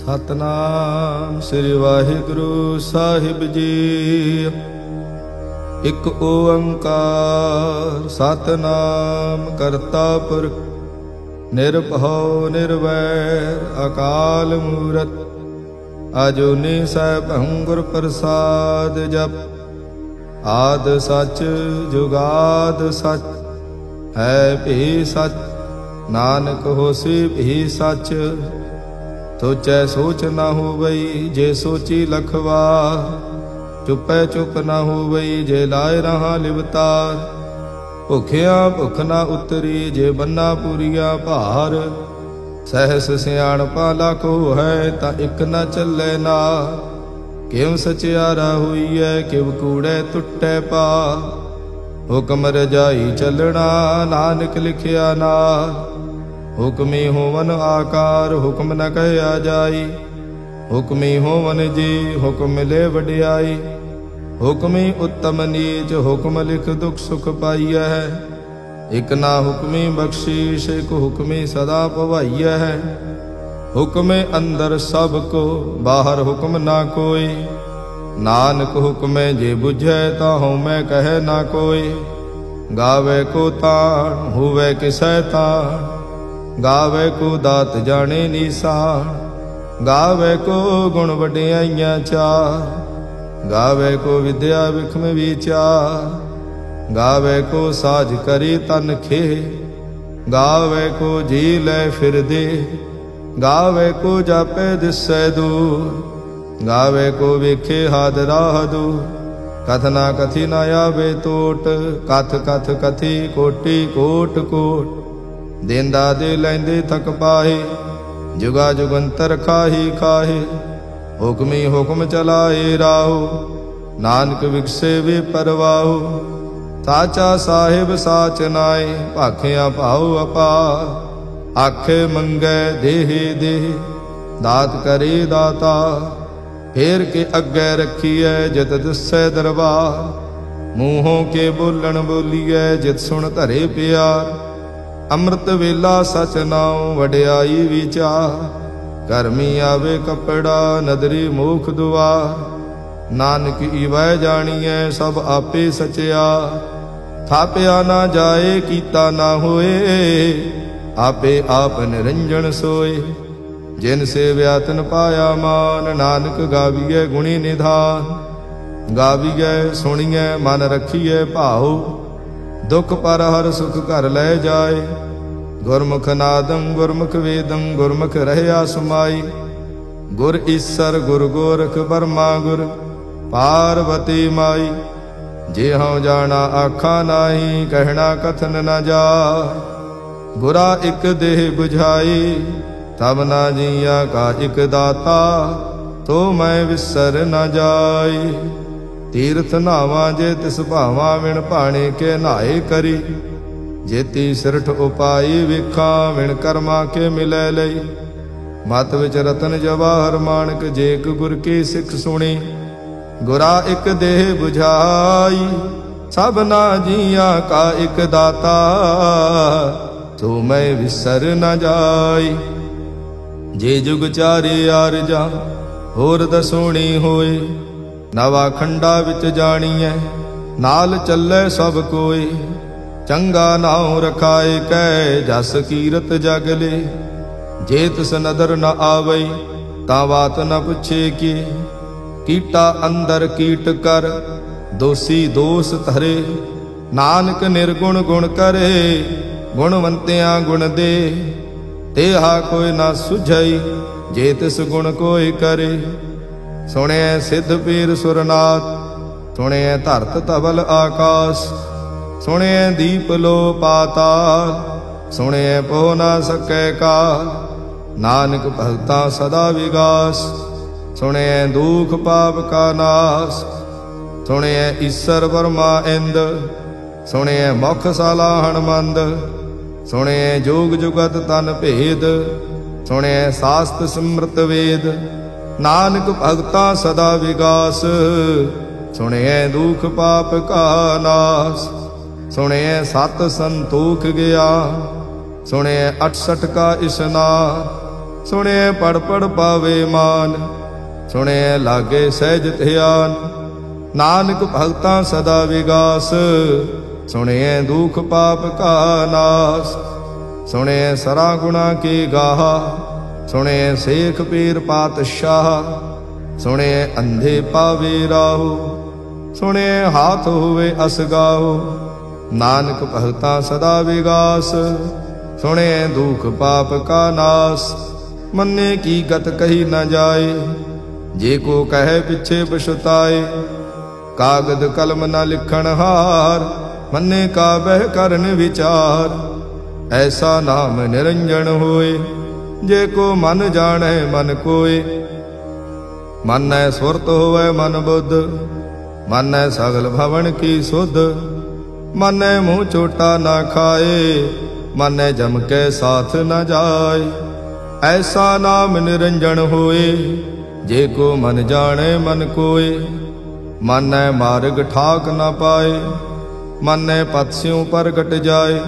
ਸਤਨਾਮ ਸ੍ਰੀ ਵਾਹਿਗੁਰੂ ਸਾਹਿਬ ਜੀ। ਇਕ ਓੰਕਾਰ ਸਤਨਾਮ ਕਰਤਾ ਪੁਰਖ ਨਿਰਭਉ ਨਿਰਵੈਰ ਅਕਾਲ ਮੂਰਤ ਅਜੂਨੀ ਸੈਭੰ ਗੁਰ ਪ੍ਰਸਾਦ ਜਪ। ਆਦ ਸਚ ਜੁਗਾਦ ਸਚ ਹੈ ਭੀ ਸਚ ਨਾਨਕ ਹੋਸੀ ਭੀ ਸਚ। ਸੋਚੈ ਸੋਚ ਨਾ ਹੋਵਈ ਜੇ ਸੋਚੀ ਲਖਵਾਰ। ਚੁੱਪੈ ਚੁੱਪ ਨਾ ਹੋਵਈ ਜੇ ਲਾਇ ਰਹਾ ਲਿਵਤਾਰ। ਭੁਖਿਆ ਭੁਖ ਨਾ ਉਤਰੀ ਜੇ ਬੰਨਾ ਪੂਰੀਆ ਭਾਰ। ਸਹਿਸ ਸਿਆਣਪਾ ਲਾਖੋ ਹੈ ਤਾਂ ਇਕ ਨਾ ਚੱਲੇ ਨਾ। ਕਿਉ ਸਚਿਆਰਾ ਹੋਈਐ ਕਿਵ ਕੂੜੈ ਟੁੱਟੈ ਪਾ। ਹੁਕਮ ਰਜਾਈ ਚੱਲਣਾ ਨਾਨਕ ਲਿਖਿਆ ਨਾਲ। ਹੁਕਮੀ ਹੋਵਨ ਆਕਾਰ ਹੁਕਮ ਨ ਕਹਿਆ ਜਾਈ। ਹੁਕਮੀ ਹੋਵਨ ਜੀ ਹੁਕਮ ਮਿਲੇ ਵਡਿਆਈ। ਹੁਕਮੀ ਉੱਤਮ ਨੀਚ ਹੁਕਮ ਲਿਖ ਦੁਖ ਸੁਖ ਪਾਈਐ। ਇਕ ਨਾ ਹੁਕਮੀ ਬਖਸ਼ੀਸ਼ ਇਕ ਹੁਕਮੀ ਸਦਾ ਭਵਾਈਐ। ਹੁਕਮੇ ਅੰਦਰ ਸਭ ਕੋ ਬਾਹਰ ਹੁਕਮ ਨਾ ਕੋਈ। ਨਾਨਕ ਹੁਕਮੇ ਜੇ ਬੁਝੈ ਤਾਂ ਹਉਮੈ ਕਹੈ ਨਾ ਕੋਈ। ਗਾਵੇ ਕੋ ਤਾਣ ਹੋਵੇ ਕਿਸੈ ਤਾਣ। ਗਾਵੇ ਕੋ ਦਾਤ ਜਾਣੇ ਨੀਸਾਨ। ਗਾਵੇ ਕੋ ਗੁਣ ਵਡਿਆਈਆਂ ਚਾਰ। ਗਾਵੇ ਕੋ ਵਿਦਿਆ ਵਿਖਮ ਵਿਚਾਰ। ਗਾਵੇ ਕੋ ਸਾਜ ਕਰੀ ਤਨ ਖੇ। ਗਾਵੇ ਕੋ ਜੀ ਲੈ ਫਿਰਦੇ। ਗਾਵੇ ਕੋ ਜਾਪੇ ਦਿਸੈ ਦੂਰ। ਗਾਵੇ ਕੋ ਵੇਖੇ ਹਾਦਰਾ ਦੂਰ। ਕਥ ਨਾ ਕਥੀ ਨਾ ਆਵੇ ਟੋਟ। ਕਥ ਕਥ ਕਥੀ ਕੋਟੀ ਕੋਟ ਕੋਟ। ਦੇਂਦਾ ਦੇ ਲੈਂਦੇ ਥਕ ਪਾਹੇ। ਜੁਗਾ ਜੁਗੰਤਰ ਖਾਹੀ ਖਾਹੇ। ਹੁਕਮੀ ਹੁਕਮ ਚਲਾਏ ਰਾਹੋ। ਨਾਨਕ ਵਿਗਸੇ ਵੇ ਪਰਵਾਹੋ। ਸਾਚਾ ਸਾਹਿਬ ਸਾਚ ਨਾਏ ਭਾਖਿਆ ਭਾਉ ਅਪਾਰ। ਆਖੇ ਮੰਗੈ ਦੇਹ ਦੇਹ ਦਾਤ ਕਰੇ ਦਾਤਾ। ਫੇਰ ਕੇ ਅੱਗੇ ਰੱਖੀਐ ਜਿਤ ਦਿਸੈ ਦਰਬਾਰ। ਮੂੰਹੋਂ ਕੇ ਬੋਲਣ ਬੋਲੀਐ ਜਿਤ ਸੁਣ ਧਰੇ ਪਿਆਰ। ਅੰਮ੍ਰਿਤ ਵੇਲਾ ਸਚ ਨਾਉ ਵਡਿਆਈ ਵਿਚਾਰ। ਕਰਮੀ ਆਵੇ ਕੱਪੜਾ ਨਦਰੀ ਮੋਖ ਦੁਆਰ। ਨਾਨਕ ਈਵੈ ਜਾਣੀਐ ਸਭ ਆਪੇ ਸਚਿਆ। ਥਾਪਿਆ ਨਾ ਜਾਏ ਕੀਤਾ ਨਾ ਹੋਏ। ਆਪੇ ਆਪ ਨਿਰੰਜਨ ਸੋਏ। ਜਿਨ ਸੇਵਿਆ ਤਿਨ ਪਾਇਆ ਮਾਨ। ਨਾਨਕ ਗਾਵੀਐ ਗੁਣੀ ਨਿਧਾਨ। ਗਾਵੀਐ ਸੁਣੀਐ ਮਨ ਰਖੀਐ ਭਾਉ। ਦੁਖ ਪਰ ਹਰ ਸੁਖ ਘਰ ਲੈ ਜਾਏ। ਗੁਰਮੁਖ ਨਾਦੰ ਗੁਰਮੁਖ ਵੇਦੰ ਗੁਰਮੁਖ ਰਹਿਆ ਸਮਾਈ। ਗੁਰ ਈਸਰ ਗੁਰ ਗੋਰਖ ਬਰਮਾ ਗੁਰ ਪਾਰਵਤੀ ਮਾਈ। ਜੇ ਹਉ ਜਾਣਾ ਆਖਾਂ ਨਾਹੀ ਕਹਿਣਾ ਕਥਨ ਨ ਜਾਏ। ਗੁਰਾ ਇਕ ਦੇਹ 부ਝਾਈ ਤਬ ਨਾ ਜੀਆ ਕਾ ਇਕ ਦਾਤਾ। ਤੋ ਮੈਂ ਵਿਸਰ ਨ ਜਾਈ। ਤੀਰਥ ਨਾਵਾਂ ਜੇ ਤਿਸ ਭਾਵਾਂ ਵਿਣ ਭਾਣੇ ਕੇ ਨਹਾਏ ਕਰੀ। ਜੇਤੀ ਸਿਰਠ ਉਪਾਈ ਵੇਖਾਂ ਵਿਣ ਕਰਮਾ ਕੇ ਮਿਲੈ ਲਈ। ਮਤ ਵਿਚ ਰਤਨ ਜਵਾਹਰ ਮਾਣਕ ਜੇ ਇਕ ਗੁਰ ਕੀ ਸਿੱਖ ਸੁਣੀ। ਗੁਰਾ ਇਕ ਦੇਹ 부ਝਾਈ ਸਭ ਨਾ ਜੀਆਂ ਕਾ ਇਕ ਦਾਤਾ। ਤੋ ਮੈਂ ਵਿਸਰ ਨ ਜਾਈ। ਜੇ ਜੁਗ ਚਾਰੇ ਆਰਜਾ ਹੋਰ ਦਸੋਣੀ ਹੋਏ। ਨਵਾ ਖੰਡਾ ਵਿੱਚ ਜਾਣੀਐ ਨਾਲ ਚੱਲੇ ਸਭ ਕੋਈ। ਚੰਗਾ ਨਾਉ ਰਖਾਏ ਕੈ ਜਸ ਕੀਰਤ ਜਗ ਲੇ। ਜੇ ਤਿਸ ਨਦਰ ਨ ਆਵਈ ਤਾਂ ਬਾਤ ਨ ਪੁੱਛੇ ਕੀ। ਕੀਟਾ ਅੰਦਰ ਕੀਟ ਕਰ ਦੋਸੀ ਦੋਸ ਧਰੇ। ਨਾਨਕ ਨਿਰਗੁਣ ਗੁਣ ਕਰੇ ਗੁਣਵੰਤਿਆਂ ਗੁਣ ਦੇ। ਤੇਹਾ ਕੋਈ ਨਾ ਸੁਝਈ ਜੇ ਤਿਸ ਗੁਣ ਕੋਈ ਕਰੇ। ਸੁਣਿਐ ਸਿੱਧ ਪੀਰ ਸੁਰਨਾਥ ਸੁਣਿਐ ਧਰਤ ਧਵਲ ਆਕਾਸ। ਸੁਣਿਐ ਦੀਪ ਲੋ ਪਾਤਾਲ ਸੁਣਿਐ ਪੋ ਨਾ ਸਕੈ ਕਾਲ। ਨਾਨਕ ਭਗਤਾਂ ਸਦਾ ਵਿਗਾਸ ਸੁਣਿਐ ਦੁਖ ਪਾਪ ਕਾ ਨਾਸ। ਸੁਣਿਐ ਈਸਰ ਬਰਮਾ ਇੰਦ ਸੁਣਿਐ ਮੁਖ ਸਾਲਾ ਹਣਮੰਦ। ਸੁਣਿਐ ਜੋਗ ਜੁਗਤ ਤਨ ਭੇਦ ਸੁਣਿਐ ਸਾਸਤ ਸਿਮਰਤ ਵੇਦ। ਨਾਨਕ ਭਗਤਾਂ ਸਦਾ ਵਿਗਾਸ ਸੁਣਿਐ ਦੁਖ ਪਾਪ ਕਾ ਨਾਸ। ਸੁਣਿਐ ਸਤ ਸੰਤੋਖ ਗਿਆ ਸੁਣਿਐ 68 ਕਾ ਇਸਨਾਨ। ਸੁਣਿਐ ਪੜ ਪੜ ਪਾਵੇ ਮਾਨ, ਸੁਣਿਐ ਲਾਗੇ ਸਹਿਜ ਧਿਆਨ। ਨਾਨਕ ਭਗਤਾਂ ਸਦਾ ਵਿਗਾਸ, ਸੁਣਿਐ ਦੁਖ ਪਾਪ ਕਾ ਨਾਸ। ਸੁਣਿਐ ਸਰਾ ਗੁਣਾ ਕੀ ਗਾਹਾ, ਸੁਣਿਐ ਸੇਖ ਪੀਰ ਪਾਤਸ਼ਾਹ। ਸੁਣਿਐ ਅੰਧੇ ਪਾਵੇ ਰਾਹੋ, ਸੁਣਿਐ ਹਾਥ ਹੋਵੇ ਅਸਗਾਹੋ। ਨਾਨਕ ਭਗਤਾਂ ਸਦਾ ਵਿਗਾਸ, ਸੁਣਿਐ ਦੁਖ ਪਾਪ ਕਾ ਨਾਸ। ਮੰਨੇ ਕੀ ਗਤ ਕਹੀ ਨ ਜਾਏ, ਜੇ ਕੋ ਕਹੈ ਪਿਛੇ ਪਛੁਤਾਏ। ਕਾਗਦ ਕਲਮ ਨ ਲਿਖਣ ਹਾਰ, ਮੰਨੇ ਕਾ ਬਹਿ ਕਰਨ ਵਿਚਾਰ। ਐਸਾ ਨਾਮ ਨਿਰੰਜਨ ਹੋਏ, ਜੇ ਕੋ ਮਨ ਜਾਣੈ ਮਨ ਕੋਏ। ਮਾਨੈ ਸੁਰਤ ਹੋਵੈ ਮਨ ਬੁੱਧ, ਮਾਨੈ ਸਗਲ ਭਵਨ ਕੀ ਸੁਧ। ਮਾਨੈ ਮੂੰਹ ਚੋਟਾ ਨਾ ਖਾਏ, ਮਾਨੈ ਜਮ ਕੇ ਸਾਥ ਨ ਜਾਏ। ਐਸਾ ਨਾਮ ਨਿਰੰਜਨ ਹੋਏ, ਜੇ ਕੋ ਮਨ ਜਾਣੈ ਮਨ ਕੋਏ। ਮਾਨੈ ਮਾਰਗ ਠਾਕ ਨ ਪਾਏ, ਮਾਨੈ ਪਤਸਿਉ ਪ੍ਰਗਟ ਜਾਏ।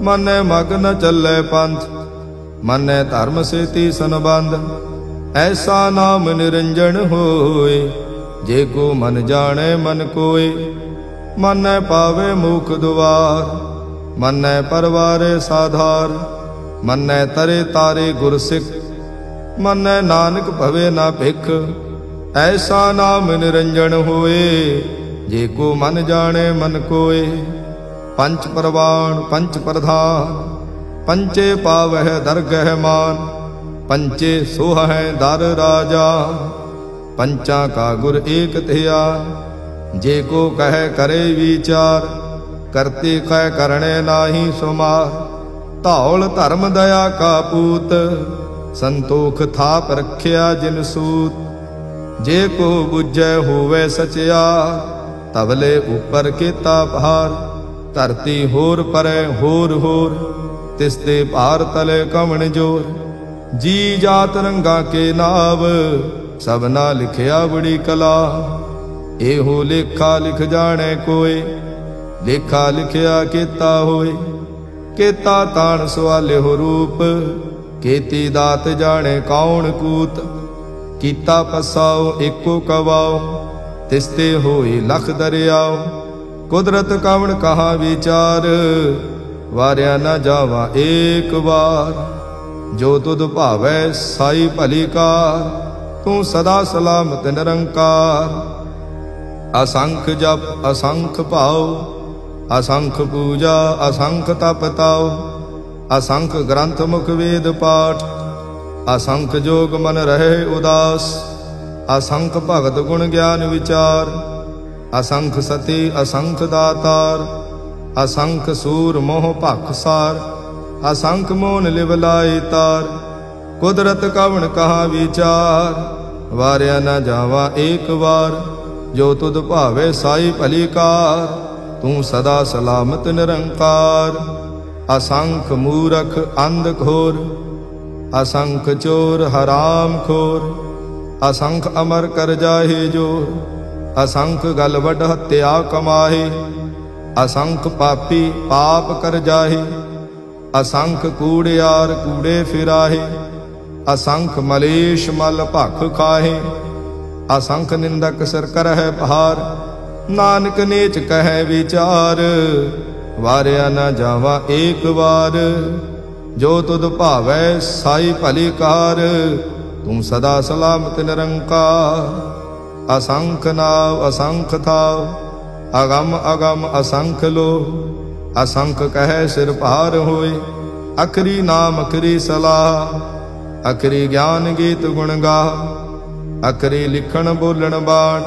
ਮਾਨੈ ਮਗ ਨ ਚੱਲੈ ਪੰਥ, ਮਾਨੈ ਧਰਮ ਸੇਤੀ ਸੰਬੰਧ। ਐਸਾ ਨਾਮ ਨਿਰੰਜਨ ਹੋਏ, ਜੇ ਕੋ ਮਨ ਜਾਣੈ ਮਨ ਕੋਏ। ਮਾਨੈ ਪਾਵੇ ਮੁਖ ਦੁਆਰ, ਮਾਨੈ ਪਰਵਾਰੇ ਸਾਧਾਰ। ਮਾਨੈ ਤਰੇ ਤਾਰੇ ਗੁਰ ਸਿੱਖ, ਮਾਨੈ ਨਾਨਕ ਭਵੇ ਨਾ ਭਿਖ। ਐਸਾ ਨਾਮ ਨਿਰੰਜਨ ਹੋਏ, ਜੇ ਕੋ ਮਨ ਜਾਣੈ ਮਨ ਕੋਏ। ਪੰਚ ਪਰਵਾਣ ਪੰਚ ਪ੍ਰਧਾਨ, ਪੰਚੇ ਪਾਵਹਿ ਦਰਗਹਿ ਮਾਨ। ਪੰਚੇ ਸੋਹਹਿ ਦਰ ਰਾਜਾ, ਪੰਚਾਂ ਕਾ ਗੁਰ ਏਕ ਧਿਆਨ। ਜੇ ਕੋ ਕਹਿ ਕਰੇ ਵਿਚਾਰ, ਕਰਤੇ ਕਹਿ ਕਰਣੇ ਨਾਹੀ ਸੁਮਾਰ। ਧੌਲ ਧਰਮ ਦਇਆ ਕਾ ਪੂਤ, ਸੰਤੋਖ ਥਾਪ ਰਖਿਆ ਜਿਨ ਸੂਤ। ਜੇ ਕੋ ਬੁਝੈ ਹੋਵੇ ਸਚਿਆ, ਤਵਲੇ ਉਪਰ ਕੀਤਾ ਭਾਰ। ਧਰਤੀ ਹੋਰ ਪਰੈ ਹੋਰ ਹੋਰ, ਤਿਸ ਤੇ ਭਾਰ ਤਲੇ ਕਵਣ ਜੋਰ। ਜੀ ਜਾਤ ਰੰਗਾ ਕੇ ਨਾਵ, ਸਭਨਾ ਲਿਖਿਆ ਬੜੀ ਕਲਾ। ਇਹੋ ਲੇਖਾ ਲਿਖ ਜਾਣੈ ਕੋਏ, ਲੇਖਾ ਲਿਖਿਆ ਕੀਤਾ ਹੋਏ। ਕੀਤਾ ਤਾਣ ਸਵਾਲਿਓ ਰੂਪ, ਕੀਤੀ ਦਾਤ ਜਾਣੈ ਕੌਣ ਕੂਤ। ਕੀਤਾ ਪਸਾਓ ਏਕੋ ਕਵਾਓ, ਤਿਸ ਤੇ ਹੋਏ ਲਖ ਦਰਿਆਓ। ਕੁਦਰਤ ਕਵਣ ਕਹਾ ਵਿਚਾਰ, ਵਾਰਿਆ ਨਾ ਜਾਵਾ ਏਕ ਵਾਰ। ਜੋ ਤੁਧ ਭਾਵੈ ਸਾਈ ਭਲੀ ਕਾਰ, ਤੂੰ ਸਦਾ ਸਲਾਮਤ ਨਿਰੰਕਾਰ। ਅਸੰਖ ਜਪ ਅਸੰਖ ਭਾਉ, ਅਸੰਖ ਪੂਜਾ ਅਸੰਖ ਤਪ ਤਾਉ। ਅਸੰਖ ਗ੍ਰੰਥ ਮੁਖ ਵੇਦ ਪਾਠ, ਅਸੰਖ ਜੋਗ ਮਨ ਰਹੇ ਉਦਾਸ। ਅਸੰਖ ਭਗਤ ਗੁਣ ਗਿਆਨ ਵਿਚਾਰ, ਅਸੰਖ ਸਤੀ ਅਸੰਖ ਦਾਤਾਰ। ਅਸੰਖ ਸੂਰ ਮੋਹ ਭਖ ਸਾਰ, ਅਸੰਖ ਮੋਨ ਲਿਵ ਲਾਏ ਤਾਰ। ਕੁਦਰਤ ਕਵਣ ਕਹਾ ਵਿਚਾਰ, ਵਾਰਿਆ ਨਾ ਜਾਵਾ ਏਕ ਵਾਰ। ਜੋ ਤੁਧ ਭਾਵੇ ਸਾਈ ਭਲੀ ਕਾਰ, ਤੂੰ ਸਦਾ ਸਲਾਮਤ ਨਿਰੰਕਾਰ। ਅਸੰਖ ਮੂਰਖ ਅੰਧ ਘੋਰ, ਅਸੰਖ ਚੋਰ ਹਰਾਮ ਖੋਰ। ਅਸੰਖ ਅਮਰ ਕਰ ਜਾਹੇ ਜੋਰ, ਅਸੰਖ ਗਲ ਵੱਡ ਹੱਤਿਆ ਕਮਾਹੇ। ਅਸੰਖ ਪਾਪੀ ਪਾਪ ਕਰ ਜਾਹੇ, ਅਸੰਖ ਕੂੜਿਆਰ ਕੂੜੇ ਫਿਰਾਹੇ। ਅਸੰਖ ਮਲੇਸ਼ ਮਲ ਭਖ ਖਾਹੇ, ਅਸੰਖ ਨਿੰਦਕ ਸਿਰ ਕਰਹਿ ਭਾਰ। ਨਾਨਕ ਨੀਚ ਕਹਿ ਵਿਚਾਰ, ਵਾਰਿਆ ਨਾ ਜਾਵਾ ਏਕ ਵਾਰ। ਜੋ ਤੁਧ ਭਾਵੈ ਸਾਈ ਭਲੀ ਕਾਰ, ਤੂੰ ਸਦਾ ਸਲਾਮਤ ਨਿਰੰਕਾਰ। ਅਸੰਖ ਨਾਵ ਅਸੰਖ ਥਾਵ, ਅਗਮ ਅਗਮ ਅਸੰਖ ਲੋ। ਅਸੰਖ ਕਹਿ ਸਿਰ ਭਾਰ ਹੋਏ, ਅਖਰੀ ਨਾਮ ਅਖਰੀ ਸਲਾਹ। ਅਖਰੀ ਗਿਆਨ ਗੀਤ ਗੁਣ ਗਾਹ, ਅਖਰੀ ਲਿਖਣ ਬੋਲਣ ਬਾਣ।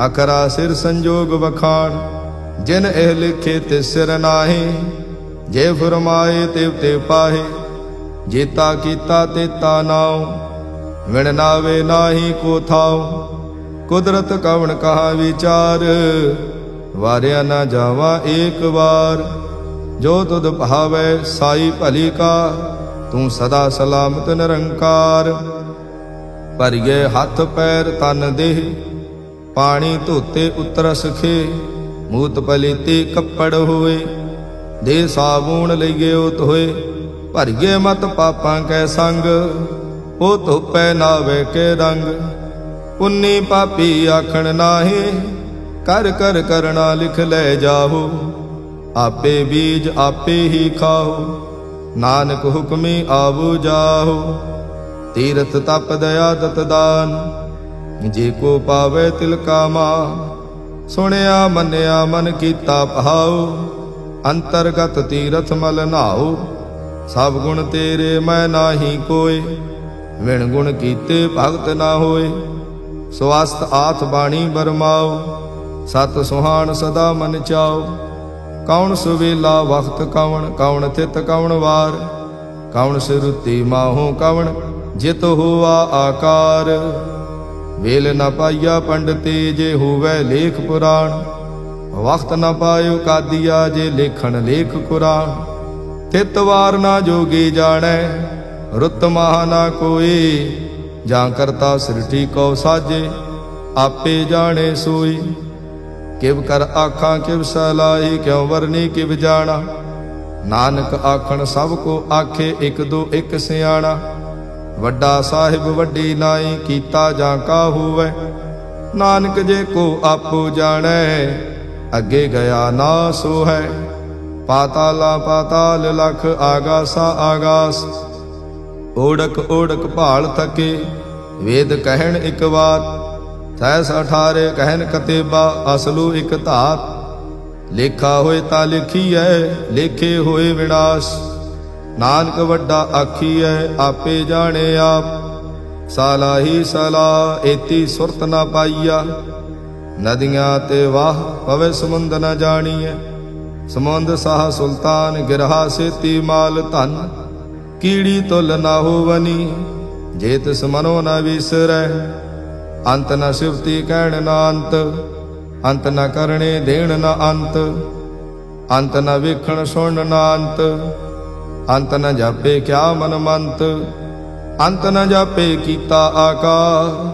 ਅਖਰਾ ਸਿਰ ਸੰਜੋਗ ਵਖਾਣ, ਜਿਨ ਇਹ ਲਿਖੇ ਤੇ ਸਿਰ ਨਾਹੀ। ਜੇ ਫਰਮਾਏ ਤਿਵ ਤੇ ਪਾਹੇ, ਜੇਤਾ ਕੀਤਾ ਤੇਤਾ ਨਾਉ। ਵਿਣ ਨਾਵੇ ਨਾਹੀ ਕੋ ਥਾਉ, ਕੁਦਰਤ ਕਵਣ ਕਹਾ ਵਿਚਾਰ। ਵਾਰਿਆ ਨਾ ਜਾਵਾ ਏਕ ਵਾਰ। ਜੋ ਤੁਧ ਭਾਵੈ ਸਾਈ ਭਲੀ ਕਾ, ਤੂੰ ਸਦਾ ਸਲਾਮਤ ਨਿਰੰਕਾਰ। ਭਰੀਏ ਹੱਥ ਪੈਰ ਤਨ ਦੇਹ, ਪਾਣੀ ਧੋਤੇ ਉਤਰਸ ਖੇ। ਮੂਤ ਪਲੀਤੀ ਕੱਪੜ ਹੋਏ, ਦੇ ਸਾਬੂਣ ਲਈਏ ਧੋਏ। ਭਰੀਏ ਮਤ ਪਾਪਾਂ ਕੈ ਸੰਗ, ਉਹ ਧੋਪੈ ਨਾਵੇ ਕੇ ਰੰਗ। ਪੁੰਨੀ ਪਾਪੀ ਆਖਣ ਨਾਹੀ, ਕਰ ਕਰ ਕਰਣਾ ਲਿਖ ਲੈ ਜਾਹੋ। ਆਪੇ ਬੀਜ ਆਪੇ ਹੀ ਖਾਓ, ਨਾਨਕ ਹੁਕਮੀ ਆਵੋ ਜਾਹੋ। ਤੀਰਥ ਤਪ ਦਇਆ ਦਤ ਦਾਨ, ਜੇ ਕੋ ਪਾਵੇ ਤਿਲ ਕਾ ਮਾਨ। ਸੁਣਿਆ ਮੰਨਿਆ ਮਨ ਕੀਤਾ ਭਾਉ, ਅੰਤਰਗਤ ਤੀਰਥ ਮਲ ਨਾਉ। ਸਭ ਗੁਣ ਤੇਰੇ ਮੈਂ ਨਾਹੀ ਕੋਇ, ਵਿਣ ਗੁਣ ਕੀਤੇ ਭਗਤ ਨਾ ਹੋਏ। ਸਵਸਤ ਆਥ ਬਾਣੀ ਬਰਮਾਓ, ਸਤ ਸੁਹਾਣ ਸਦਾ ਮਨ ਚਾਓ। ਕੌਣ ਸੁਵੇਲਾ ਵਖਤ ਕਵਣ, ਕੌਣ ਥਿਤ ਕਵਣ ਵਾਰ। ਕੌਣ ਸਿਰੁਤੀ ਮਾਹੋ ਕਵਣ, ਜਿਤ ਹੋਆ ਆਕਾਰ। ਵੇਲ ਨ ਪਾਈਆ ਪੰਡਤੇ, ਜੇ ਹੋਵੇ ਲੇਖ ਪੁਰਾਣ। ਵਖਤ ਨ ਪਾਇਓ ਕਾਦੀਆ, ਜੇ ਲੇਖਣ ਲੇਖ ਕੁਰਾਨ। ਥਿਤ ਵਾਰ ਨਾ ਜੋਗੀ ਜਾਣੈ, ਰੁੱਤ ਮਹਾ ਨਾ ਕੋਈ। ਜਾਂ ਕਰਤਾ ਸ੍ਰਿਸ਼ਟੀ ਕਉ ਸਾਜੇ, ਆਪੇ ਜਾਣੇ ਸੋਈ। ਕਿਵ ਕਰ ਆਖਾਂ ਕਿਵ ਸਲਾਹੀ, ਕਿਉ ਵਰਨੀ ਕਿਵ ਜਾਣਾ। ਨਾਨਕ ਆਖਣ ਸਭ ਕੋ ਆਖੇ, ਇਕ ਦੋ ਇਕ ਸਿਆਣਾ। ਵੱਡਾ ਸਾਹਿਬ ਵੱਡੀ ਨਾਈ, ਕੀਤਾ ਜਾਂ ਕਾ ਹੋਵੈ। ਨਾਨਕ ਜੇ ਕੋ ਆਪੋ ਜਾਣੈ, ਅੱਗੇ ਗਿਆ ਨਾ ਸੋ ਹੈ। ਪਾਤਾਲਾ ਪਾਤਾਲ ਲਖ, ਆਗਾਸਾ ਆਗਾਸ। ਓੜਕ ਓੜਕ ਭਾਲ ਥਕੇ, ਵੇਦ ਕਹਿਣ ਇਕ ਵਾਰ। ਤੈਸ 18 ਕਹਿਨ ਕਤੇਬਾ, ਅਸਲੂ ਇਕ ਧਾਤ। ਲੇਖਾ ਹੋਏ ਤਾਂ ਲਿਖੀਐ, ਲੇਖੇ ਹੋਏ ਵਿਨਾਸ਼। ਨਾਨਕ ਵੱਡਾ ਆਖੀਐ, ਆਪੇ ਜਾਣੇ ਆਪ। ਸਾਲਾਹੀ ਸਲਾ, ਏਤੀ ਸੁਰਤ ਨਾ ਪਾਈਆ। ਨਦੀਆਂ ਤੇ ਵਾਹ, ਪਵੇ ਸਮੁੰਦ ਨ ਜਾਣੀਐ। ਸਮੁੰਦ ਸਾਹ ਸੁਲਤਾਨ, ਗਿਰਹਾ ਸੇਤੀ ਮਾਲ ਧਨ। ਕੀੜੀ ਤੁਲ ਨਾ ਹੋਵਨੀ, ਜੇ ਤਿਸ ਮਨੋ ਨ ਵਿਸਰੈ। ਅੰਤ ਨ ਸਿਵਤੀ ਕਹਿਣ ਨਾ ਅੰਤ, ਅੰਤ ਨ ਕਰਣੇ ਦੇਣ ਨਾ ਅੰਤ। ਅੰਤ ਨ ਵੇਖਣ ਸੁਣ ਨਾ ਅੰਤ, ਅੰਤ ਨ ਜਾਪੇ ਕਿਆ ਮਨ ਮੰਤ। ਅੰਤ ਨ ਜਾਪੇ ਕੀਤਾ ਆਕਾਰ,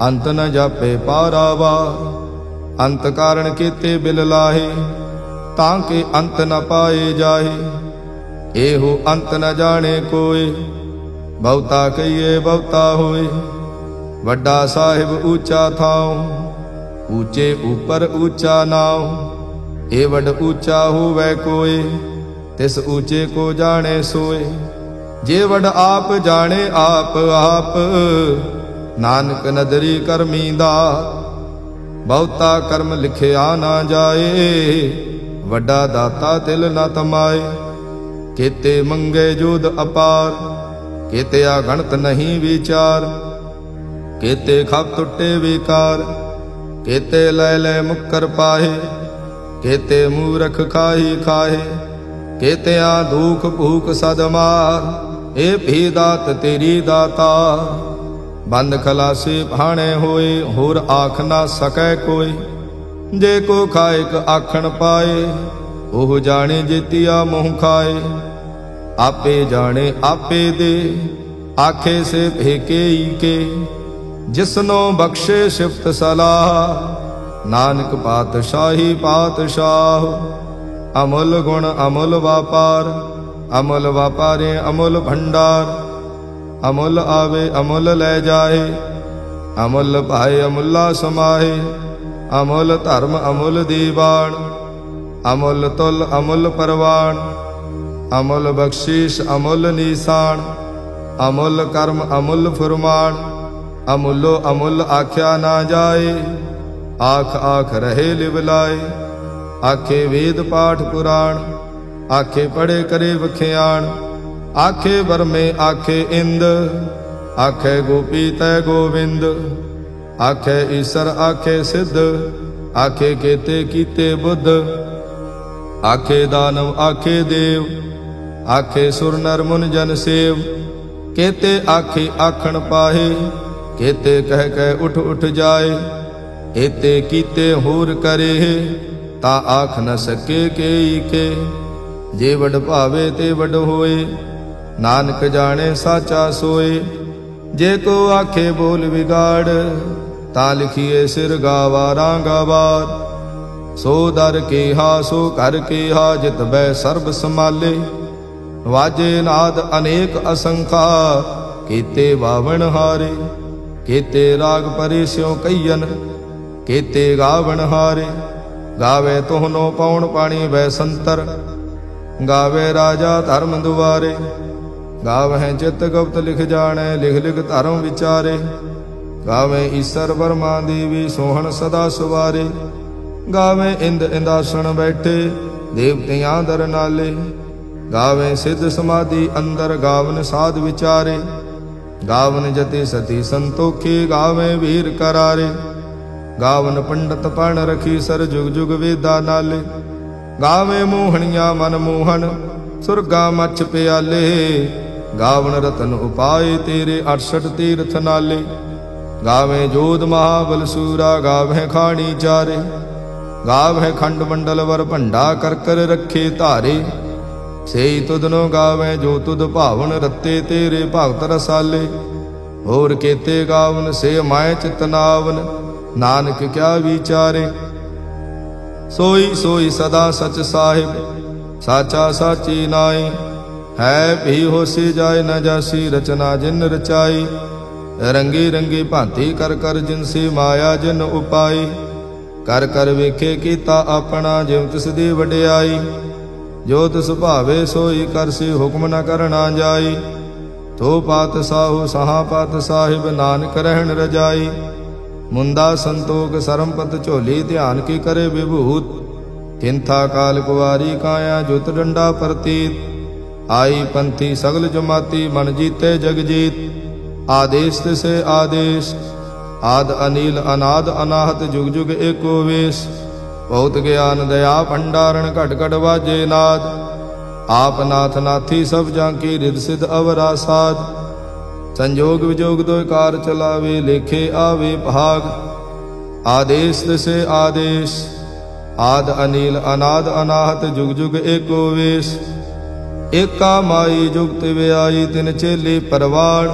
ਅੰਤ ਨ ਜਾਪੇ ਪਾਰਾਵਾਰ। ਅੰਤ ਕਾਰਣ ਕੀਤੇ ਬਿਲ ਲਾਹੇ, ਤਾਂ ਕਿ ਅੰਤ ਨ ਪਾਏ ਜਾਹੇ। ਇਹੋ ਅੰਤ ਨ ਜਾਣੇ ਕੋਇ, ਬਹੁਤਾ ਕਹੀਏ ਬਹੁਤਾ ਹੋਏ। ਵੱਡਾ ਸਾਹਿਬ ਊਚਾ ਥਾਉ, ਊਚੇ ਉਪਰ ਊਚਾ ਨਾਉ। ਇਹ ਵੱਡ ਊਚਾ ਹੋਵੇ ਕੋਇ, ਤਿਸ ਊਚੇ ਕੋ ਜਾਣੇ ਸੋਏ। ਜੇ ਵੱਡ ਆਪ ਜਾਣੇ ਆਪ ਆਪ, ਨਾਨਕ ਨਦਰੀ ਕਰਮੀ ਦਾਤ। ਬਹੁਤਾ ਕਰਮ ਲਿਖਿਆ ਨਾ ਜਾਏ, ਵੱਡਾ ਦਾਤਾ ਤਿਲ ਨ ਤਮਾਏ। ਕੀਤੇ ਮੰਗੇ ਜੋਦ ਅਪਾਰ, ਕੀਤੇ ਅਗਣਤ ਨਹੀਂ ਵਿਚਾਰ। ਕੀਤੇ ਖਪ ਟੁੱਟੇ ਵਿਕਾਰ, ਕੀਤੇ ਲੈ ਲੈ ਮੁੱਕਰ ਪਾਹੇ। ਕੀਤੇ ਮੂਰਖ ਖਾਹੀ ਖਾਹੇ, ਕੀਤਿਆਂ ਦੁਖ ਭੂਖ ਸਦ ਮਾਰ। ਇਹ ਭੀ ਦਾਤ ਤੇਰੀ ਦਾਤਾ, ਬੰਦ ਖਲਾਸੀ ਭਾਣੇ ਹੋਏ। ਹੋਰ ਆਖ ਨਾ ਸਕੈ ਕੋਈ, ਜੇ ਕੋ ਖਾਇਕ ਆਖਣ ਪਾਏ। ਉਹ ਜਾਣੇ ਜੇਤੀਆ ਮੋਹ ਖਾਏ। ਆਪੇ ਜਾਣੇ ਆਪੇ ਦੇ, ਆਖੇ ਸੇ ਭੇਕੇ ਕੇ। ਜਿਸਨੋ ਬਖਸ਼ੇ ਸਿਫਤ ਸਲਾਹ, ਨਾਨਕ ਪਾਤਸ਼ਾਹੀ ਪਾਤਸ਼ਾਹ। ਅਮੁੱਲ ਗੁਣ ਅਮੁੱਲ ਵਾਪਾਰ, ਅਮੁੱਲ ਵਾਪਾਰੇ ਅਮੁੱਲ ਭੰਡਾਰ। ਅਮੁੱਲ ਆਵੇ ਅਮੁੱਲ ਲੈ ਜਾਏ, ਅਮੁੱਲ ਭਾਏ ਅਮੁੱਲਾ ਸਮਾਏ। ਅਮੁੱਲ ਧਰਮ ਅਮੁੱਲ ਦੀਵਾਨ, ਅਮੁੱਲ ਤੁਲ ਅਮੁੱਲ ਪਰਵਾਨ। ਅਮੁੱਲ ਬਖਸ਼ੀਸ਼ ਅਮੁੱਲ ਨੀਸਾਨ, ਅਮੁੱਲ ਕਰਮ ਅਮੁੱਲ ਫੁਰਮਾਨ। ਅਮੁੱਲੋ ਅਮੁੱਲ ਆਖਿਆ ਨਾ ਜਾਏ, ਆਖ ਆਖ ਰਹੇ ਲਿਵ ਲਾਏ। ਆਖੇ ਵੇਦ ਪਾਠ ਪੁਰਾਣ, ਆਖੇ ਪੜੇ ਕਰੇ ਵਖਿਆਣ। ਆਖੇ ਵਰਮੇ ਆਖੇ ਇੰਦ, ਆਖੇ ਗੋਪੀ ਤੈ ਗੋਵਿੰਦ। ਆਖੇ ਈਸਰ ਆਖੇ ਸਿੱਧ, ਆਖੇ ਕੇਤੇ ਕੀਤੇ ਬੁੱਧ। ਆਖੇ ਦਾਨਵ ਆਖੇ ਦੇਵ, ਆਖੇ ਸੁਰ ਨਰ ਮੁਨ ਜਨ ਸੇਵ। ਕੇਤੇ ਆਖੇ ਆਖਣ ਪਾਹੇ, ਕੇਤੇ ਕਹਿ ਕਹਿ ਉਠ ਉਠ ਜਾਏ। ਏਤੇ ਕੀਤੇ ਹੋਰ ਕਰੇ, ਤਾ ਆਖ ਨ ਸਕੇ ਕੇਈ ਕੇ। ਜੇ ਵਡ ਭਾਵੇ ਤੇ ਵਡ ਹੋਏ, ਨਾਨਕ ਜਾਣੇ ਸਾਚਾ ਸੋਏ। ਜੇ ਕੋ ਆਖੇ ਬੋਲ ਵਿਗਾੜ, ਤਾ ਲਿਖੀਏ ਸਿਰ ਗਾਵਾਰਾਂ ਗਾਵਾਰ। ਸੋ ਦਰ ਕੇਹਾ ਸੋ ਘਰ ਕੇਹਾ, ਜਿਤ ਬੈ ਸਰਬ ਸਮਾਲੇ। ਵਾਜੇ ਨਾਦ ਅਨੇਕ ਅਸੰਖਾ, ਕੀਤੇ ਬਾਵਣ ਹਾਰੇ। ਕੀਤੇ ਰਾਗ ਪਰੇ ਸਿਉ ਕਈਨ, ਕੀਤੇ ਗਾਵਣ ਹਾਰੇ। ਗਾਵੇ ਤੋਹਨੋ ਪਉਣ ਪਾਣੀ ਵੈ ਸੰਤਰ, ਗਾਵੇ ਰਾਜਾ ਧਰਮ ਦੁਆਰੇ। ਗਾਵਹਿ ਚਿਤ ਗੁਪਤ ਲਿਖ ਜਾਣੈ, ਲਿਖ ਲਿਖ ਧਰਮ ਵਿਚਾਰੇ। ਗਾਵੇ ਈਸਰ ਬਰਮਾ ਦੇਵੀ, ਸੋਹਣ ਸਦਾ ਸੁਵਾਰੇ। ਗਾਵੇ ਇੰਦ ਇੰਦਾਸਣ ਬੈਠੇ, ਦੇਵਤਿਆਂ ਦਰ ਨਾਲੇ। ਗਾਵੇ ਸਿੱਧ ਸਮਾਧੀ ਅੰਦਰ, ਗਾਵਨ ਸਾਧ ਵਿਚਾਰੇ। ਗਾਵਨ ਜਤੀ ਸਤੀ ਸੰਤੋਖੀ, ਗਾਵੇ ਵੀਰ ਕਰਾਰੇ। ਗਾਵਨ ਪੰਡਤ ਪਣ ਰਖੀ ਸਰ, ਜੁਗ ਜੁਗ ਵੇਦਾ ਨਾਲੇ। ਗਾਵੇ ਮੋਹਣੀਆਂ ਮਨ ਮੋਹਨ, ਸੁਰਗਾ ਮੱਛ ਪਿਆਲੇ। ਗਾਵਨ ਰਤਨ ਉਪਾਏ ਤੇਰੇ, 68 ਤੀਰਥ ਨਾਲੇ। ਗਾਵੇ ਜੋਧ ਮਹਾਬਲ ਸੂਰਾ, ਗਾਵੇ ਖਾਣੀ ਚਾਰੇ। ਗਾਵੇ ਖੰਡ ਮੰਡਲ ਵਰ ਭੰਡਾ, ਕਰ ਕਰ ਰੱਖੇ ਧਾਰੇ। ਸੇਈ ਤੁਧਨੋ ਗਾਵੇ ਜੋ ਤੁਧ ਭਾਵਨ, ਰਤੇ ਤੇਰੇ ਭਗਤ ਰਸਾਲੇ। ਹੋਰ ਕੀਤੇ ਗਾਵਨ ਸੇ ਮਾਇ ਚਿਤਨਾਵਨ, ਨਾਨਕ ਕਿਆ ਵਿਚਾਰੇ। ਸੋਈ ਸੋਈ ਸਦਾ ਸਚ ਸਾਹਿਬ, ਸਾਚਾ ਸਾਚੀ ਨਾਈ। ਹੈ ਭੀ ਹੋਸੀ ਜਾਏ ਨ ਜਾਸੀ, ਰਚਨਾ ਜਿਨ ਰਚਾਈ। ਰੰਗੀ ਰੰਗੀ ਭਾਂਤੀ ਕਰ ਕਰ, ਜਿਨ ਸੀ ਮਾਇਆ ਜਿਨ ਉਪਾਈ। ਕਰ ਕਰ ਵੇਖੇ ਕੀਤਾ ਆਪਣਾ, ਜਿਉ ਤਿਸ ਦੀ ਵਡਿਆਈ। ਜੋ ਤਿਸ ਭਾਵੇ ਸੋਈ ਕਰਸੀ, ਹੁਕਮ ਨ ਕਰਨਾ ਜਾਈ। ਤੋ ਪਾਤ ਸਾਹੂ ਸਹਾ ਪਾਤ ਸਾਹਿਬ, ਨਾਨਕ ਰਹਿਣ ਰਜਾਈ। ਮੁੰਦਾ ਸੰਤੋਖ ਸਰਮਪਤ ਝੋਲੀ, ਧਿਆਨ ਕੀ ਕਰੇ ਵਿਭੂਤ। ਕਿੰਥਾ ਕਾਲ ਕੁਵਾਰੀ ਕਾਇਆ, ਜੁਤ ਡੰਡਾ ਪ੍ਰਤੀਤ। ਆਈ ਪੰਥੀ ਸਗਲ ਜਮਾਤੀ, ਮਨ ਜੀਤੇ ਜਗ ਜੀਤ। ਆਦੇਸ਼ ਤਿਸੇ ਆਦੇਸ਼, ਆਦ ਅਨੀਲ ਅਨਾਦ ਅਨਾਹਤ, ਜੁਗ ਜੁਗ ਏਕੋ ਵੇਸ। ਬਹੁਤ ਗਿਆਨ ਦਇਆ ਭੰਡਾਰਨ, ਘਟ ਘਟ ਵਾਜੇ ਨਾਦ। ਆਪ ਨਾਥ ਨਾਥੀ ਸਭ ਜਾਂ ਕੀ, ਰਿਦ ਸਿਧ ਅਵਰਾ ਸਾਧ। ਸੰਜੋਗ ਵਿਜੋਗ ਦੋਇ ਕਾਰ ਚਲਾਵੇ, ਲੇਖੇ ਆਵੇ ਭਾਗ। ਆਦੇਸ਼ ਤਿਸੇ ਆਦੇਸ਼, ਆਦ ਅਨੀਲ ਅਨਾਦ ਅਨਾਹਤ, ਜੁਗ ਜੁਗ ਏਕੋ ਵੇਸ। ਏਕਾ ਮਾਈ ਜੁਗਤ ਵਿਆਈ, ਤਿਨ ਚੇਲੇ ਪਰਵਾਣ।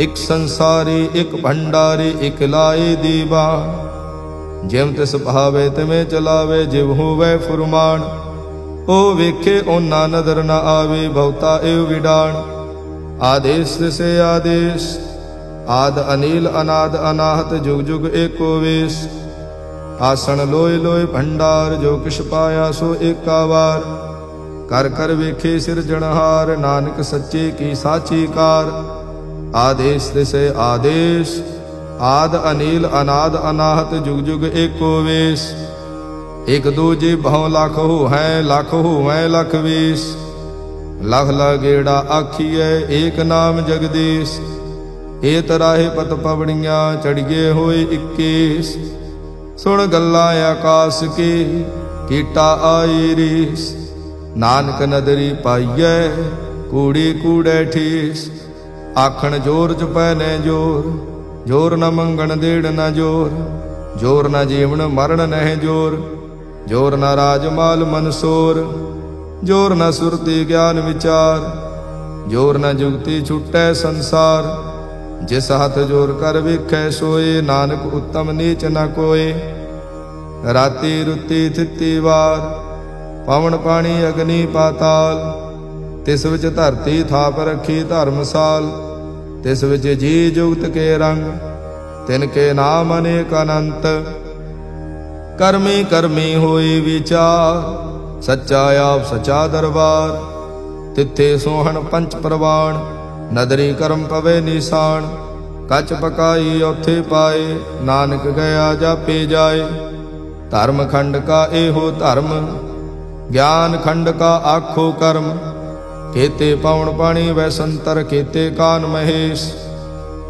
ਇਕ ਸੰਸਾਰੀ ਇਕ ਭੰਡਾਰੀ, ਇਕ ਲਾਏ ਦੀਵਾਨ। ਜਿਮ ਤਿਸ ਭਾਵੇ ਤਿਵੇਂ ਚਲਾਵੇ, ਜਿਵ ਹੋਵੇ ਫੁਰਮਾਨ। ਉਹ ਵੇਖੇ ਓਨਾ ਨਦਰ ਨ ਆਵੇ, ਬਹੁਤਾ ਏਵ ਵਿਡਾਣ। ਆਦੇਸ਼ ਤਿਸੇ ਆਦੇਸ਼, ਆਦ ਅਨੀਲ ਅਨਾਦ ਅਨਾਹਤ, ਜੁਗ ਜੁਗ ਏਕੋ ਵੇਸ। ਆਸਣ ਲੋਏ ਲੋਏ ਭੰਡਾਰ, ਜੋ ਕਿਛ ਪਾਇਆ ਸੋ ਏਕਾ ਵਾਰ। ਕਰ ਕਰ ਵੇਖੇ ਸਿਰਜਣਹਾਰ, ਨਾਨਕ ਸੱਚੇ ਕੀ ਸਾਚੀ ਕਾਰ। ਆਦੇਸ਼ ਤਿਸੇ ਆਦੇਸ਼, ਆਦ ਅਨੀਲ ਅਨਾਦ ਅਨਾਹਤ, ਜੁਗ ਜੁਗ ਏਕੋ ਵੇਸ। ਇਕ ਦੂਜੇ ਬਹੁ ਲਖ ਹੋਵੈ, ਲਖ ਹੋਵੈ ਲਖ ਵੇਸ। ਲਖ ਲਗੇੜਾ ਆਖੀਐ, ਏਕ ਨਾਮ ਜਗਦੀਸ਼। ਏ ਤਰਾਹੇ ਪਤ ਪਵੜੀਆਂ, ਚੜੀਏ ਹੋਏ 21। ਸੁਣ ਗੱਲਾਂ ਆਕਾਸ ਕੀ, ਕੀਟਾ ਆਈ ਰੀਸ। ਨਾਨਕ ਨਦਰੀ ਪਾਈਐ, ਕੂੜੀ ਕੂੜੈ ਠੀਸ। ਆਖਣ ਜੋਰ ਜਪੈ ਨੈ ਜੋਰ, ਜੋਰ ਨ ਮੰਗਣ ਦੇੜ ਨ ਜੋਰ। ਜੋਰ ਨ ਜੀਵਨ ਮਰਨ ਨਹਿ ਜੋਰ, ਜੋਰ ਨ ਰਾਜ ਮਾਲ ਮਨਸੋਰ। ਜੋਰ ਨ ਸੁਰਤੀ ਗਿਆਨ ਵਿਚਾਰ, ਜੋਰ ਨ ਜੁਗਤੀ ਛੁਟੈ ਸੰਸਾਰ। ਜਿਸ ਹੱਥ ਜੋਰ ਕਰ ਵੇਖੈ ਸੋਏ, ਨਾਨਕ ਉੱਤਮ ਨੀਚ ਨ ਕੋਏ। ਰਾਤੀ ਰੁੱਤੀ ਥਿੱਤੀ ਵਾਰ, ਪਵਨ ਪਾਣੀ ਅਗਨੀ ਪਾਤਾਲ। ਤਿਸ ਵਿੱਚ ਧਰਤੀ ਥਾਪ ਰੱਖੀ ਧਰਮਸਾਲ। ਤਿਸ ਵਿੱਚ ਜੀ ਜੁਗਤ ਕੇ ਰੰਗ, ਤਿਨ ਕੇ ਨਾਮ ਅਨੇਕ ਅਨੰਤ। ਕਰਮੀ ਕਰਮੀ ਹੋਈ ਵਿਚਾਰ, ਸੱਚਾ ਆਪ ਸੱਚਾ ਦਰਬਾਰ। ਤਿੱਥੇ ਸੋਹਣ ਪੰਚ ਪ੍ਰਵਾਣ, ਨਦਰੀ ਕਰਮ ਪਵੇ ਨਿਸ਼ਾਨ। ਕੱਚ ਪਕਾਈ ਉੱਥੇ ਪਾਏ, ਨਾਨਕ ਗਿਆ ਜਾਪੇ ਜਾਏ। ਧਰਮ ਖੰਡ ਕਾ ਇਹੋ ਧਰਮ, ਗਿਆਨ ਖੰਡ ਕਾ ਆਖੋ ਕਰਮ। ਕੇਤੇ ਪਵਨ ਪਾਣੀ ਵੈ ਸੰਤਰ, ਕੇਤੇ ਕਾਨ ਮਹੇਸ਼।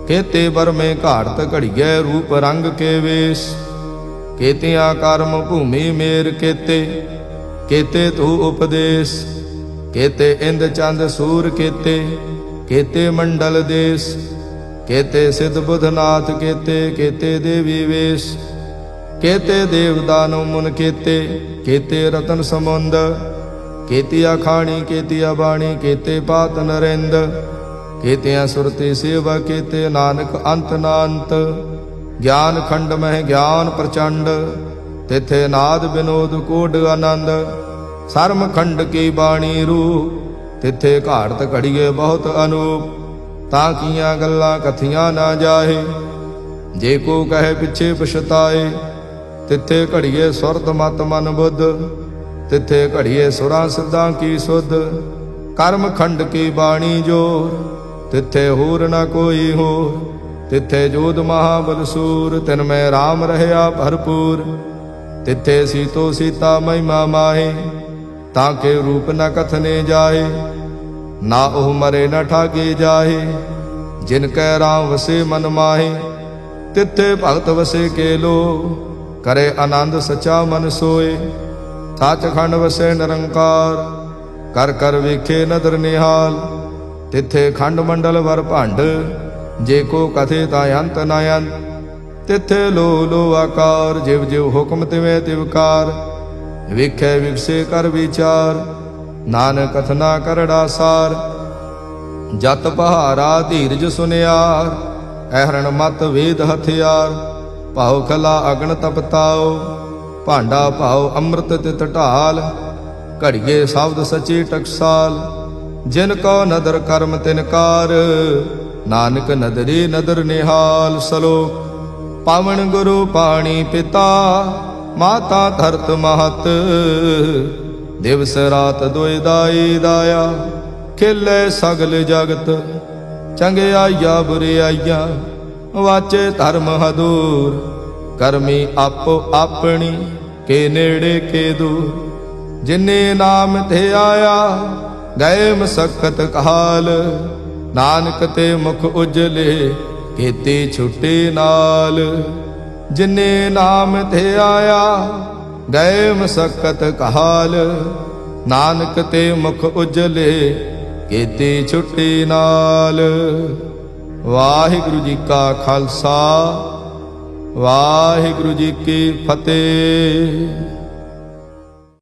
ਕੇਤੇ ਬਰਮੇ ਘਾੜਤ ਘੜੀਐ, ਰੂਪ ਰੰਗ ਕੇ ਵੇਸ਼। ਕੇਤਿਆਂ ਕਰਮ ਭੂਮੀ ਮੇਰ ਕੇਤੇ, ਕੇਤੇ ਤੂ ਉਪਦੇਸ਼। ਕੇਤੇ ਇੰਦ ਚੰਦ ਸੂਰ ਕੇਤੇ, ਕੇਤੇ ਮੰਡਲ ਦੇਸ। ਕੇਤੇ ਸਿਧ ਬੁਧਨਾਥ ਕੇਤੇ, ਕੇਤੇ ਦੇਵੀ ਵੇਸ਼। ਕੇਤੇ ਦੇਵ ਦਾਨਵ ਮੁਨ ਕੇਤੇ, ਕੇਤੇ ਰਤਨ ਸਮੁੰਦ। ਕੇਤਿਆ ਖਾਣੀ ਕੇਤਿਆ ਬਾਣੀ, ਕੇਤੇ ਪਾਤ ਨਰਿੰਦ। ਕੇਤਿਆਂ ਸੁਰਤੀ ਸੇਵਾ ਕੇਤੇ, ਨਾਨਕ ਅੰਤ ਨਾ ਅੰਤ। ਗਿਆਨ ਖੰਡ ਮਹਿ ਗਿਆਨ ਪ੍ਰਚੰਡ, ਤਿਥੇ ਨਾਦ ਬਿਨੋਦ ਕੋਡ ਆਨੰਦ। ਸਰਮ ਖੰਡ ਕੀ ਬਾਣੀ ਰੂ, ਤਿੱਥੇ ਘਾੜਤ ਘੜੀਏ ਬਹੁਤ ਅਨੂਪ। ਤਾਂ ਕੀਆਂ ਗੱਲਾਂ ਕਥੀਆਂ ਨਾ ਜਾਹੇ, ਜੇ ਕੋ ਕਹੇ ਪਿੱਛੇ ਪਛਤਾਏ। ਤਿੱਥੇ ਘੜੀਏ ਸੁਰਤ ਮਤ ਮਨ ਬੁੱਧ, ਤਿੱਥੇ ਘੜੀਏ ਸੁਰਾਂ ਸਿੱਧਾਂ ਕੀ ਸੁਧ। ਕਰਮ ਖੰਡ ਕੀ ਬਾਣੀ ਜੋਰ, ਤਿੱਥੇ ਹੋਰ ਨਾ ਕੋਈ ਹੋਰ। ਤਿੱਥੇ ਜੋਧ ਮਹਾਬਲ ਸੂਰ, ਤਿਨ ਮੈਂ ਰਾਮ ਰਹਿਆ ਭਰਪੂਰ। ਤਿੱਥੇ ਸੀਤੋ ਸੀਤਾ ਮਹਿਮਾ ਮਾਹੇ, ਤਾਂ ਕੇ ਰੂਪ ਨ ਕਥਨੇ ਜਾਏ। ਨਾ ਉਹ ਮਰੇ ਨ ਠਾਗੇ ਜਾਹੇ, ਜਿਨ ਕੈ ਰਾਮ ਵਸੇ ਮਨ ਮਾਹੇ। ਤਿੱਥੇ ਭਗਤ ਵਸੇ ਕੇ ਲੋ, ਕਰੇ ਆਨੰਦ ਸਚਾ ਮਨ ਸੋਏ। ਸੱਚਖੰਡ ਵਸੇ ਨਿਰੰਕਾਰ, ਕਰ ਕਰ ਵੇਖੇ ਨਦਰ ਨਿਹਾਲ। ਤਿੱਥੇ ਖੰਡ ਮੰਡਲ ਵਰ ਭੰਡ, ਜੇ ਕੋ ਕਥੇ ਤਾਂ ਅੰਤ ਨ ਅੰਤ। ਤਿੱਥੇ ਲੋ ਲੋ ਆਕਾਰ, ਜਿਵ ਜਿਵ ਹੁਕਮ ਤਿਵੇਂ ਤਿਵਕਾਰ। ਵੇਖੈ ਵਿਗਸੇ ਕਰ ਵਿਚਾਰ, ਨਾਨਕ ਕਥਨਾ ਕਰੜਾ ਸਾਰ। ਜਤ ਪਹਾਰਾ ਧੀਰਜ ਸੁਨਿਆਰ, ਐਹਰਣ ਮਤ ਵੇਦ ਹਥਿਆਰ। ਭਾਉ ਕਲਾ ਅਗਨ ਤਪਤਾਓ, ਭਾਂਡਾ ਭਾਉ ਅੰਮ੍ਰਿਤ ਤਿਤ ਢਾਲ। ਘੜੀਏ ਸ਼ਬਦ ਸਚੀ ਟਕਸਾਲ, ਜਿਨ ਕੋ ਨਦਰ ਕਰਮ ਤਿਨਕਾਰ। ਨਾਨਕ ਨਦਰੀ ਨਦਰ ਨਿਹਾਲ। ਸਲੋਕ ਪਾਵਨ ਗੁਰੂ ਪਾਣੀ ਪਿਤਾ, ਮਾਤਾ ਧਰਤ ਮਹਤ। ਦਿਵਸ ਰਾਤ ਦੁਇ ਦਾਈ ਦਾਇਆ, ਖੇਲੇ ਸਗਲ ਜਗਤ। ਚੰਗਿਆਈਆ ਬੁਰਿਆਈਆ, ਵਾਚੇ ਧਰਮ ਹਦੂਰ। ਕਰਮੀ ਆਪੋ ਆਪਣੀ, ਕੇ ਨੇੜੇ ਕੇ ਦੂਰ। ਜਿਨੇ ਨਾਮ ਤੇ ਆਇਆ, ਗਏ ਮਸਕਤ ਕਾਲ। ਨਾਨਕ ਤੇ ਮੁਖ ਉਜਲੇ, ਕੀਤੀ ਛੁੱਟੀ ਨਾਲ। ਜਿਨੇ ਨਾਮ ਤੇ ਆਇਆ, ਗਏ ਮਸਕਤ ਕਾਲ। ਨਾਨਕ ਤੇ ਮੁਖ ਉਜਲੇ, ਕੀਤੀ ਛੁੱਟੀ ਨਾਲ। ਵਾਹਿਗੁਰੂ ਜੀ ਕਾ ਖਾਲਸਾ, ਵਾਹਿਗੁਰੂ ਜੀ ਕੀ ਫਤਿਹ।